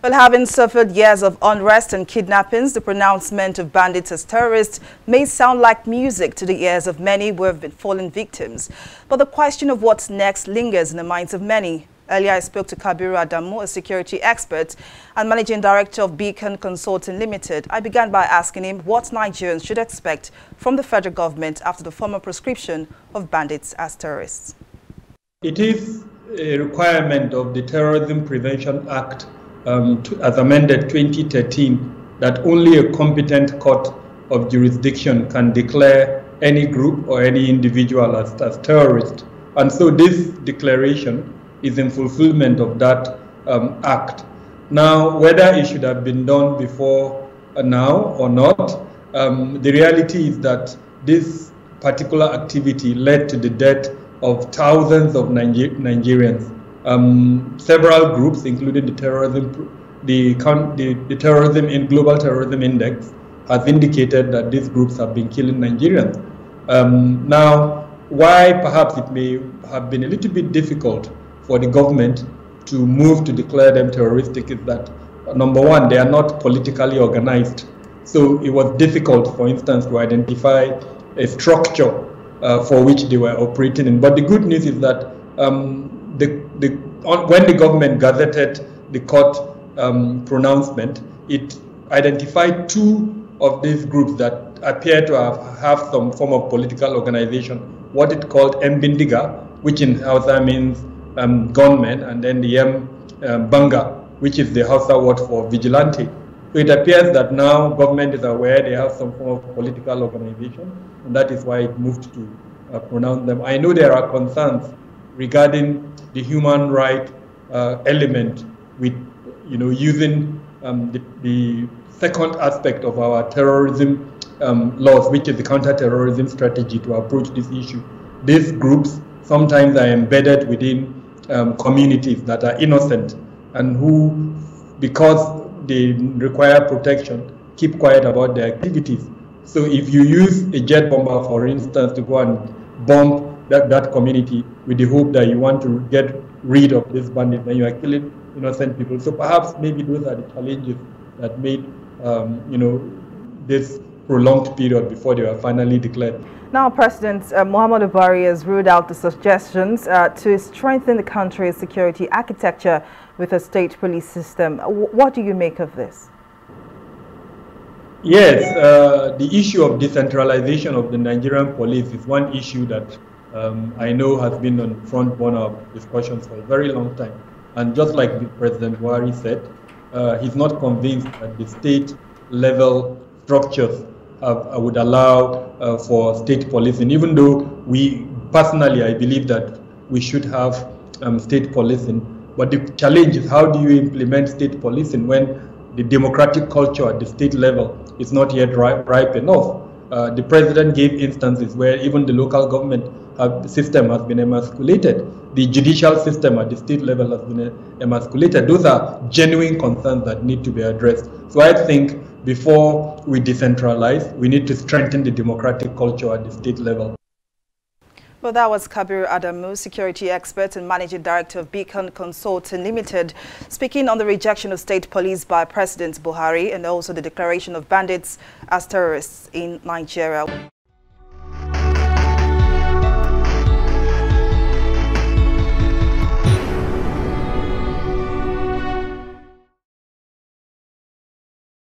Well, having suffered years of unrest and kidnappings, the pronouncement of bandits as terrorists may sound like music to the ears of many who have been fallen victims. But the question of what's next lingers in the minds of many. Earlier, I spoke to Kabiru Adamu, a security expert and managing director of Beacon Consulting Limited. I began by asking him what Nigerians should expect from the federal government after the formal proscription of bandits as terrorists. It is a requirement of the Terrorism Prevention Act as amended 2013 that only a competent court of jurisdiction can declare any group or any individual as terrorist. And so this declaration is in fulfillment of that act. Now, whether it should have been done before now or not, the reality is that this particular activity led to the death of thousands of Nigerians. Several groups, including the terrorism in Global Terrorism Index, has indicated that these groups have been killing Nigerians. Now, why perhaps it may have been a little bit difficult for the government to move to declare them terroristic is that, number one, they are not politically organized. So it was difficult, for instance, to identify a structure for which they were operating in. But the good news is that when the government gazetted the court pronouncement, it identified two of these groups that appear to have some form of political organization, what it called Mbindiga, which in Hausa means gunmen, and then the Banga, which is the Hausa word for vigilante. So it appears that now government is aware they have some form of political organization, and that is why it moved to pronounce them. I know there are concerns regarding the human right element with, using the second aspect of our terrorism laws, which is the counter-terrorism strategy to approach this issue. These groups sometimes are embedded within communities that are innocent and who, because they require protection, keep quiet about their activities. So if you use a jet bomber, for instance, to go and bomb that community with the hope that you want to get rid of this bandit, then you are killing innocent people. So perhaps maybe those are the challenges that made this prolonged period before they were finally declared. Now, President Muhammadu Buhari has ruled out the suggestions to strengthen the country's security architecture with a state police system. What do you make of this? Yes, the issue of decentralization of the Nigerian police is one issue that I know has been on the front burner of discussions for a very long time. And just like President Buhari said, he's not convinced that the state level structures would allow for state policing, even though I believe that we should have state policing. But the challenge is, how do you implement state policing when the democratic culture at the state level is not yet ripe enough? The president gave instances where even the local government system has been emasculated. The judicial system at the state level has been emasculated. Those are genuine concerns that need to be addressed. So I think before we decentralize, we need to strengthen the democratic culture at the state level. Well, that was Kabiru Adamu, security expert and managing director of Beacon Consulting Limited, speaking on the rejection of state police by President Buhari and also the declaration of bandits as terrorists in Nigeria.